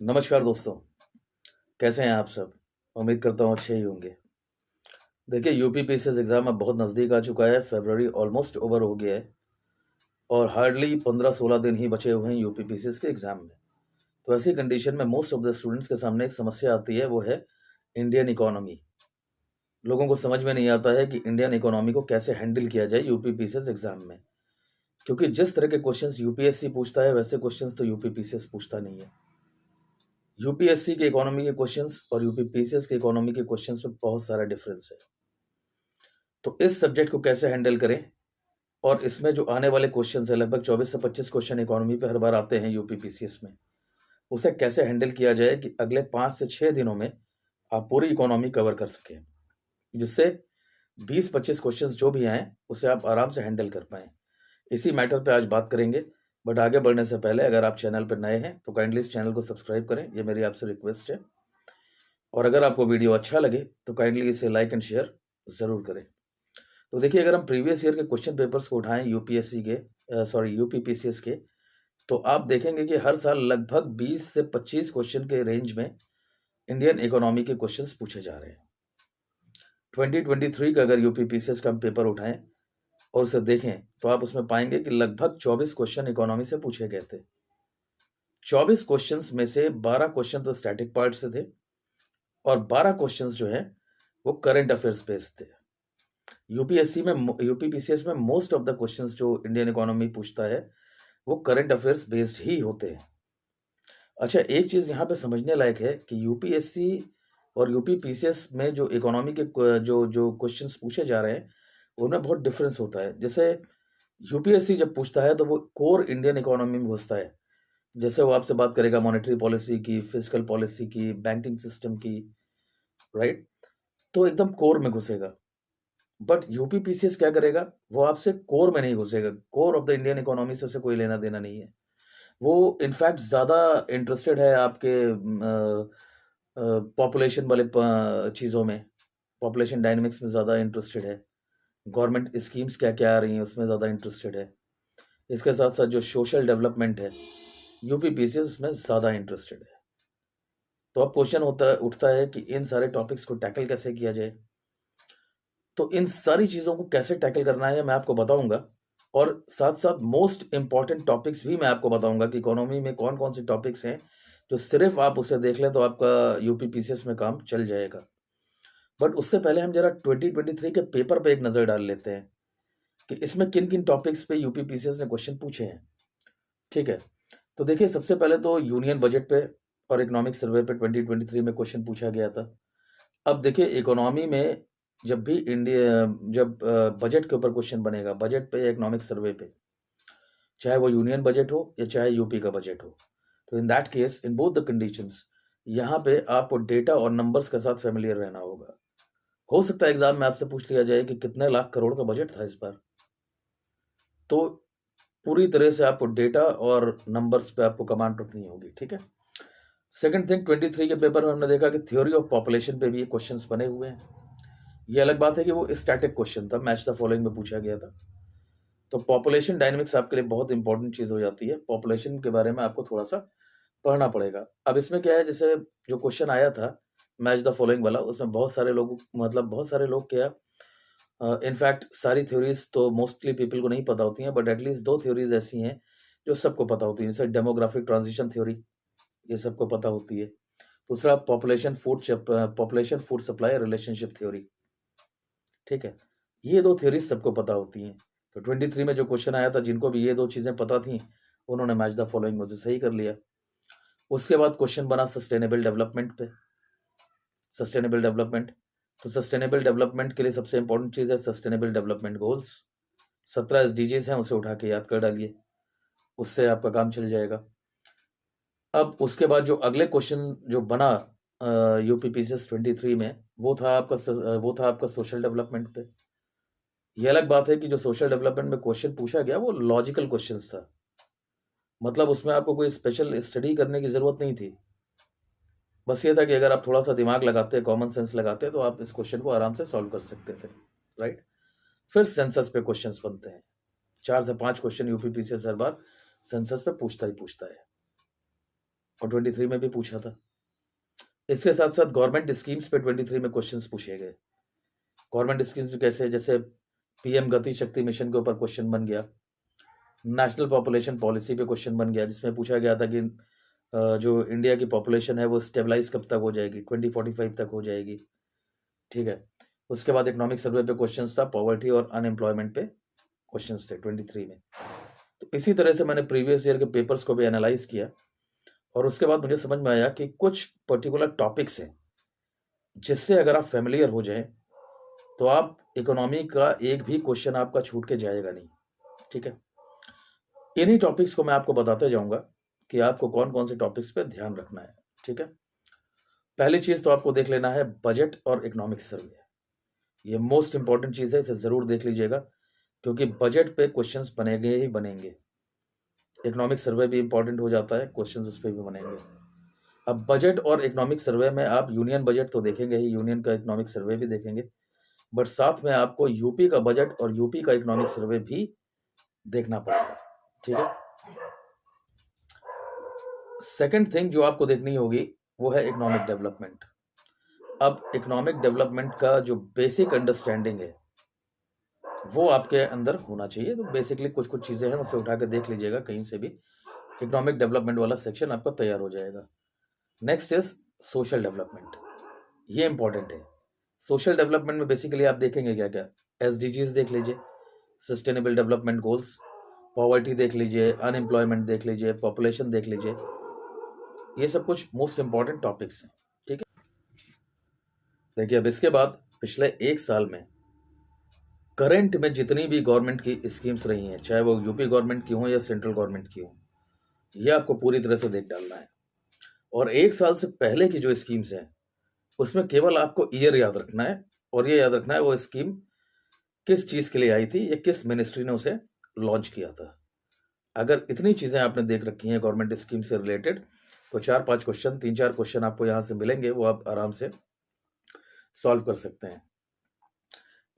नमस्कार दोस्तों, कैसे हैं आप सब? उम्मीद करता हूँ अच्छे ही होंगे। देखिए यूपी पीसीएस एग्ज़ाम अब बहुत नज़दीक आ चुका है, फरवरी ऑलमोस्ट ओवर हो गया है और हार्डली 15-16 दिन ही बचे हुए हैं यूपी पीसीएस के एग्ज़ाम में। तो ऐसी कंडीशन में मोस्ट ऑफ द स्टूडेंट्स के सामने एक समस्या आती है, वो है इंडियन इकोनॉमी। लोगों को समझ में नहीं आता है कि इंडियन इकोनॉमी को कैसे हैंडल किया जाए यूपी पीसीएस एग्ज़ाम में। क्योंकि जिस तरह के क्वेश्चंस यूपीएससी पूछता है, वैसे क्वेश्चंस तो यूपी पीसीएस पूछता नहीं है। यूपीएससी के इकोनॉमी के क्वेश्चंस और यूपी पीसीएस के इकोनॉमी के क्वेश्चंस में बहुत सारा डिफरेंस है। तो इस सब्जेक्ट को कैसे हैंडल करें और इसमें जो आने वाले क्वेश्चंस है, लगभग 24 से 25 क्वेश्चन इकोनॉमी पे हर बार आते हैं यूपी पीसीएस में, उसे कैसे हैंडल किया जाए कि अगले 5 से 6 दिनों में आप पूरी इकोनॉमी कवर कर सकें, जिससे 20-25 क्वेश्चंस जो भी आए उसे आप आराम से हैंडल कर पाएँ। इसी मैटर पे आज बात करेंगे, बट आगे बढ़ने से पहले अगर आप चैनल पर नए हैं तो काइंडली इस चैनल को सब्सक्राइब करें, ये मेरी आपसे रिक्वेस्ट है। और अगर आपको वीडियो अच्छा लगे तो काइंडली इसे लाइक एंड शेयर ज़रूर करें। तो देखिए, अगर हम प्रीवियस ईयर के क्वेश्चन पेपर्स को उठाएं यूपीएससी के यूपी पीसीएस के, तो आप देखेंगे कि हर साल लगभग 20 से 25 क्वेश्चन के रेंज में इंडियन इकोनॉमी के क्वेश्चंस पूछे जा रहे हैं। 2023 का अगर यूपी पीसीएस का हम पेपर उठाएं और उसे देखें तो आप उसमें पाएंगे कि लगभग 24 क्वेश्चन इकोनॉमी से पूछे गए थे। 24 क्वेश्चंस में से 12 क्वेश्चन तो स्टैटिक पार्ट से थे और 12 क्वेश्चंस जो हैं वो करंट अफेयर्स बेस्ड थे। यूपी पीसीएस में मोस्ट ऑफ द क्वेश्चंस जो इंडियन इकोनॉमी पूछता है वो करंट अफेयर्स बेस्ड ही होते हैं। अच्छा, एक चीज़ यहाँ पे समझने लायक है कि यूपीएससी और यूपी पीसीएस में जो इकोनॉमी के जो जो क्वेश्चंस पूछे जा रहे हैं उनमें बहुत डिफरेंस होता है। जैसे यूपीएससी जब पूछता है तो वो कोर इंडियन इकोनॉमी में घुसता है। जैसे वो आपसे बात करेगा मॉनेटरी पॉलिसी की, फिजिकल पॉलिसी की, बैंकिंग सिस्टम की, राइट? तो एकदम कोर में घुसेगा। बट यूपी पीसीएस क्या करेगा, वो आपसे कोर में नहीं घुसेगा। Core of the Indian economy से उसे कोई लेना देना नहीं है। वो इनफैक्ट ज़्यादा इंटरेस्टेड है आपके पॉपुलेशन वाले चीज़ों में, पॉपुलेशन डायनेमिक्स में ज़्यादा इंटरेस्टेड है। गवर्नमेंट स्कीम्स क्या क्या आ रही हैं उसमें ज़्यादा इंटरेस्टेड है। इसके साथ साथ जो सोशल डेवलपमेंट है, यूपी पीसीएस उसमें ज़्यादा इंटरेस्टेड है। तो अब क्वेश्चन उठता है कि इन सारे टॉपिक्स को टैकल कैसे किया जाए। तो इन सारी चीज़ों को कैसे टैकल करना है मैं आपको बताऊंगा, और साथ साथ मोस्ट इंपॉर्टेंट टॉपिक्स भी मैं आपको बताऊंगा कि इकोनॉमी में कौन कौन से टॉपिक्स हैं जो सिर्फ आप उसे देख लें तो आपका यूपी पीसीएस में काम चल जाएगा। बट उससे पहले हम जरा 2023 के पेपर पे एक नज़र डाल लेते हैं कि इसमें किन किन टॉपिक्स पे यूपी पीसीएस ने क्वेश्चन पूछे हैं। ठीक है, तो देखिए, सबसे पहले तो यूनियन बजट पे और इकोनॉमिक सर्वे पे 2023 में क्वेश्चन पूछा गया था। अब देखिए, इकोनॉमी में जब भी जब बजट के ऊपर क्वेश्चन बनेगा, बजट पे या इकोनॉमिक सर्वे पे, चाहे वो यूनियन बजट हो या चाहे यूपी का बजट हो, तो in that case, in both the conditions, यहाँ पे आपको डेटा और नंबर्स के साथ फेमिलियर रहना होगा। हो सकता है एग्जाम में आपसे पूछ लिया जाए कि कितने लाख करोड़ का बजट था इस बार, तो पूरी तरह से आपको डेटा और नंबर्स पे आपको कमांड रखनी होगी। ठीक है। सेकंड थिंग, 23 के पेपर में हमने देखा कि थ्योरी ऑफ पॉपुलेशन पे भी ये क्वेश्चंस बने हुए हैं। ये अलग बात है कि वो स्टैटिक क्वेश्चन था, मैच द फॉलोइंग में पूछा गया था। तो पॉपुलेशन डायनेमिक्स आपके लिए बहुत इंपॉर्टेंट चीज़ हो जाती है। पॉपुलेशन के बारे में आपको थोड़ा सा पढ़ना पड़ेगा। अब इसमें क्या है, जैसे जो क्वेश्चन आया था मैच द फॉलोइंग वाला, उसमें बहुत सारे लोग क्या, इनफैक्ट सारी थ्योरीज तो मोस्टली पीपल को नहीं पता होती हैं, बट एटलीस्ट दो थ्योरीज ऐसी हैं जो सबको पता होती हैं। जैसे डेमोग्राफिक ट्रांजिशन थ्योरी, ये सबको पता होती है। दूसरा population food supply relationship theory. ठीक है, ये दो थ्योरीज सबको पता होती हैं। तो 23 में जो क्वेश्चन आया था, जिनको भी ये दो चीज़ें पता थी उन्होंने मैच द फॉलोइंग में से सही कर लिया। उसके बाद क्वेश्चन बना सस्टेनेबल डेवलपमेंट पे। सस्टेनेबल डेवलपमेंट, तो सस्टेनेबल डेवलपमेंट के लिए सबसे इंपॉर्टेंट चीज़ है सस्टेनेबल डेवलपमेंट गोल्स। 17 एसडीजीज हैं, उसे उठा के याद कर डालिए, उससे आपका काम चल जाएगा। अब उसके बाद जो अगले क्वेश्चन जो बना यूपी पीसीएस 23 में, वो था आपका सोशल डेवलपमेंट पे। ये अलग बात है कि जो सोशल डेवलपमेंट में क्वेश्चन पूछा गया वो लॉजिकल क्वेश्चन था, मतलब उसमें आपको कोई स्पेशल स्टडी करने की ज़रूरत नहीं थी। बस ये था कि अगर आप थोड़ा सा दिमाग लगाते, कॉमन सेंस लगाते, तो आप इस क्वेश्चन को आराम से सॉल्व कर सकते थे, राइट? फिर सेंसस पे क्वेश्चंस बनते हैं। 4 से 5 क्वेश्चन यूपी पीसीएस हर बार सेंसस पे पूछता ही पूछता है। और 23 में भी पूछा था। इसके साथ साथ गवर्नमेंट स्कीम्स पे 23 में क्वेश्चंस पूछे गए। गवर्नमेंट स्कीम्स कैसे, जैसे पीएम गति शक्ति मिशन के ऊपर क्वेश्चन बन गया, नेशनल पॉपुलेशन पॉलिसी पे क्वेश्चन बन गया, जिसमें पूछा गया था कि जो इंडिया की पॉपुलेशन है वो स्टेबलाइज कब तक हो जाएगी, 2045 तक हो जाएगी। ठीक है। उसके बाद इकोनॉमिक सर्वे पे क्वेश्चंस था, पॉवर्टी और अनएम्प्लॉयमेंट पे क्वेश्चंस थे 23 में। तो इसी तरह से मैंने प्रीवियस ईयर के पेपर्स को भी एनालाइज किया और उसके बाद मुझे समझ में आया कि कुछ पर्टिकुलर टॉपिक्स हैं जिससे अगर आप फेमिलियर हो जाएं तो आप इकोनॉमी का एक भी क्वेश्चन आपका छूट के जाएगा नहीं। ठीक है। इन्हीं टॉपिक्स को मैं आपको बताते जाऊंगा कि आपको कौन कौन से टॉपिक्स पे ध्यान रखना है। ठीक है। पहली चीज तो आपको देख लेना है बजट और इकोनॉमिक सर्वे। ये मोस्ट इंपॉर्टेंट चीज है, इसे जरूर देख लीजिएगा क्योंकि बजट पे क्वेश्चंस बनेंगे ही बनेंगे। इकोनॉमिक सर्वे भी इंपॉर्टेंट हो जाता है, क्वेश्चंस उस पर भी बनेंगे। अब बजट और इकोनॉमिक सर्वे में आप यूनियन बजट तो देखेंगे ही, यूनियन का इकोनॉमिक सर्वे भी देखेंगे, बट साथ में आपको यूपी का बजट और यूपी का इकोनॉमिक सर्वे भी देखना पड़ेगा। ठीक है। सेकंड थिंग जो आपको देखनी होगी वो है इकोनॉमिक डेवलपमेंट। अब इकोनॉमिक डेवलपमेंट का जो बेसिक अंडरस्टैंडिंग है वो आपके अंदर होना चाहिए। तो बेसिकली कुछ कुछ चीजें हैं, उसे उठा के देख लीजिएगा कहीं से भी, इकोनॉमिक डेवलपमेंट वाला सेक्शन आपका तैयार हो जाएगा। Next is social development. ये इंपॉर्टेंट है। सोशल डेवलपमेंट में बेसिकली आप देखेंगे क्या क्या, एसडीजीज देख लीजिए, सस्टेनेबल डेवलपमेंट गोल्स, पॉवर्टी देख लीजिए, अनएम्प्लॉयमेंट देख लीजिए, पॉपुलेशन देख लीजिए। ये सब कुछ मोस्ट इंपॉर्टेंट टॉपिक्स हैं। ठीक है। देखिए अब इसके बाद पिछले एक साल में करंट में जितनी भी गवर्नमेंट की स्कीम्स रही हैं, चाहे वो यूपी गवर्नमेंट की हो या सेंट्रल गवर्नमेंट की हो, ये आपको पूरी तरह से देख डालना है। और एक साल से पहले की जो स्कीम्स हैं उसमें केवल आपको ईयर याद रखना है, और ये याद रखना है वो स्कीम किस चीज के लिए आई थी या किस मिनिस्ट्री ने उसे लॉन्च किया था। अगर इतनी चीजें आपने देख रखी हैं गवर्नमेंट स्कीम से रिलेटेड, तो 4-5 क्वेश्चन, 3-4 क्वेश्चन आपको यहां से मिलेंगे, वो आप आराम से सॉल्व कर सकते हैं।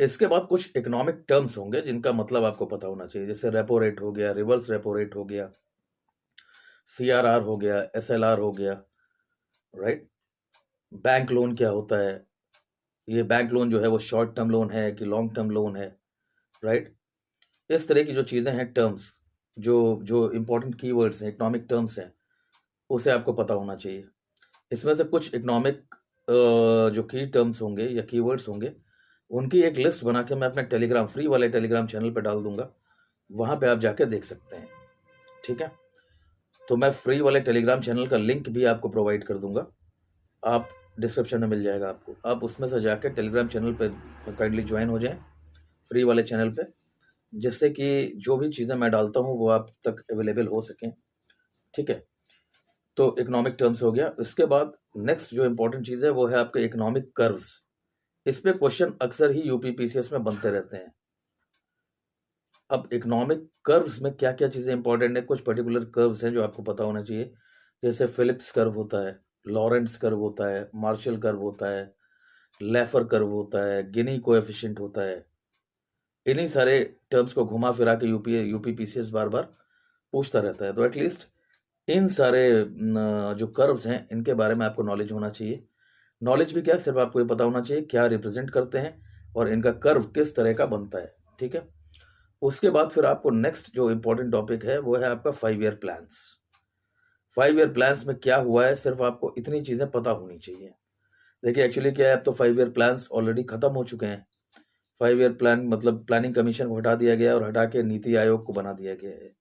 इसके बाद कुछ इकोनॉमिक टर्म्स होंगे जिनका मतलब आपको पता होना चाहिए, जैसे रेपो रेट हो गया, रिवर्स रेपो रेट हो गया, सीआरआर हो गया, एसएलआर हो गया, राइट। बैंक लोन क्या होता है, ये बैंक लोन जो है वो शॉर्ट टर्म लोन है कि लॉन्ग टर्म लोन है, राइट। इस तरह की जो चीजें हैं, टर्म्स, जो जो इंपॉर्टेंट कीवर्ड्स हैं, इकोनॉमिक टर्म्स हैं, उसे आपको पता होना चाहिए। इसमें से कुछ इकोनॉमिक जो की टर्म्स होंगे या कीवर्ड्स होंगे, उनकी एक लिस्ट बना के मैं अपने टेलीग्राम, फ्री वाले टेलीग्राम चैनल पे डाल दूंगा, वहां पे आप जाके देख सकते हैं। ठीक है। तो मैं फ्री वाले टेलीग्राम चैनल का लिंक भी आपको प्रोवाइड कर दूंगा, आप डिस्क्रिप्शन में मिल जाएगा आपको, आप उसमें से जाकर टेलीग्राम चैनल पे काइंडली ज्वाइन हो जाएं, फ्री वाले चैनल पे, जिससे कि जो भी चीज़ें मैं डालता हूँ वो आप तक अवेलेबल हो सकें। ठीक है। तो इकोनॉमिक टर्म्स हो गया। इसके बाद नेक्स्ट जो इंपॉर्टेंट चीज़ है वो है आपके इकोनॉमिक कर्व्स। इस पे क्वेश्चन अक्सर ही यूपी पीसीएस में बनते रहते हैं। अब इकोनॉमिक कर्व्स में क्या क्या चीज़ें इंपॉर्टेंट है, कुछ पर्टिकुलर कर्व्स हैं जो आपको पता होना चाहिए, जैसे फिलिप्स कर्व होता है, लॉरेंट्स कर्व होता है, मार्शल कर्व होता है, लेफर कर्व होता है, गिनी कोएफिशिएंट होता है। इन्हीं सारे टर्म्स को घुमा फिरा के यूपी पीसीएस बार बार पूछता रहता है। तो एटलीस्ट इन सारे जो कर्व्स हैं इनके बारे में आपको नॉलेज होना चाहिए। नॉलेज भी क्या, सिर्फ आपको ये पता होना चाहिए क्या रिप्रेजेंट करते हैं और इनका कर्व किस तरह का बनता है। ठीक है। उसके बाद फिर आपको नेक्स्ट जो इंपॉर्टेंट टॉपिक है वो है आपका 5 ईयर प्लान्स। 5 ईयर प्लान्स में क्या हुआ है, सिर्फ आपको इतनी चीजें पता होनी चाहिए। देखिए एक्चुअली क्या है, अब तो 5 ईयर प्लान्स ऑलरेडी खत्म हो चुके हैं। 5 ईयर प्लान मतलब प्लानिंग कमीशन को हटा दिया गया और हटा के नीति आयोग को बना दिया गया है,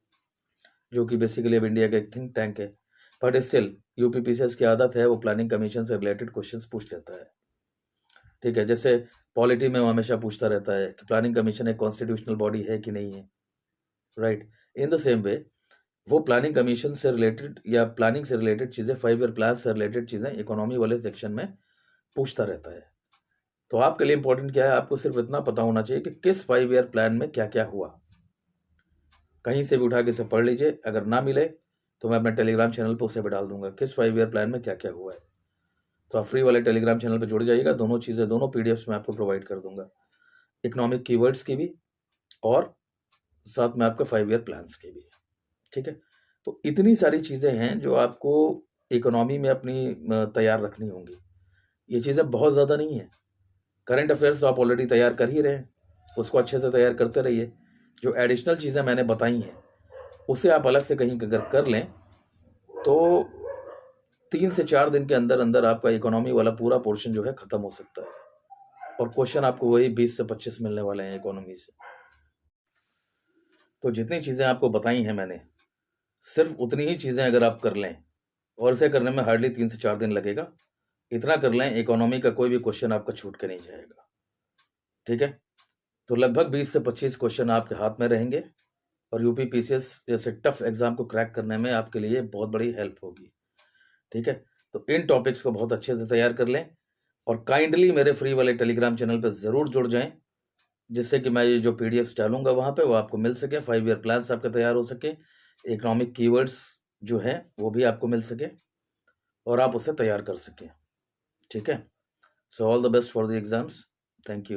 जो कि बेसिकली अब इंडिया का एक थिंक टैंक है। बट स्टिल यूपी पीसीएस की आदत है वो प्लानिंग कमीशन से रिलेटेड क्वेश्चंस पूछ लेता है। ठीक है। जैसे पॉलिटी में वो हमेशा पूछता रहता है कि प्लानिंग कमीशन एक कॉन्स्टिट्यूशनल बॉडी है कि नहीं है, right. In the same way वो प्लानिंग कमीशन से रिलेटेड या प्लानिंग से रिलेटेड चीजें, 5 ईयर प्लान से रिलेटेड चीजें इकोनॉमी वाले सेक्शन में पूछता रहता है। तो आपके लिए इंपॉर्टेंट क्या है, आपको सिर्फ इतना पता होना चाहिए कि किस 5 ईयर प्लान में क्या क्या हुआ। कहीं से भी उठा के इसे पढ़ लीजिए, अगर ना मिले तो मैं अपने टेलीग्राम चैनल पर उसे भी डाल दूंगा किस 5 ईयर प्लान में क्या क्या हुआ है। तो आप फ्री वाले टेलीग्राम चैनल पर जुड़ जाइएगा, दोनों चीज़ें, दोनों पीडीएफ्स में आपको प्रोवाइड कर दूंगा, इकोनॉमिक कीवर्ड्स की भी और साथ में आपके 5 ईयर प्लान्स की भी। ठीक है। तो इतनी सारी चीज़ें हैं जो आपको इकोनॉमी में अपनी तैयार रखनी होंगी। ये चीज़ें बहुत ज़्यादा नहीं है। करंट अफेयर्स तो आप ऑलरेडी तैयार कर ही रहे हैं, उसको अच्छे से तैयार करते रहिए। जो एडिशनल चीज़ें मैंने बताई हैं उसे आप अलग से कहीं अगर कर लें तो 3 से 4 दिन के अंदर अंदर आपका इकोनॉमी वाला पूरा पोर्शन जो है ख़त्म हो सकता है, और क्वेश्चन आपको वही 20 से 25 मिलने वाले हैं इकोनॉमी से। तो जितनी चीज़ें आपको बताई हैं मैंने, सिर्फ उतनी ही चीज़ें अगर आप कर लें, और इसे करने में हार्डली 3 से 4 दिन लगेगा, इतना कर लें, इकोनॉमी का कोई भी क्वेश्चन आपका छूट के नहीं जाएगा। ठीक है? तो लगभग 20 से 25 क्वेश्चन आपके हाथ में रहेंगे, और यूपी पीसीएस जैसे टफ एग्जाम को क्रैक करने में आपके लिए बहुत बड़ी हेल्प होगी। ठीक है? तो इन टॉपिक्स को बहुत अच्छे से तैयार कर लें, और काइंडली मेरे फ्री वाले टेलीग्राम चैनल पर ज़रूर जुड़ जाएं, जिससे कि मैं ये जो पीडीएफ्स डालूंगा वहाँ पे वो आपको मिल सके, 5 ईयर प्लान्स आपके तैयार हो सके, इकोनॉमिक कीवर्ड्स जो हैं वो भी आपको मिल सके, और आप उसे तैयार कर सकें। ठीक है? So all the best for the exams. Thank you.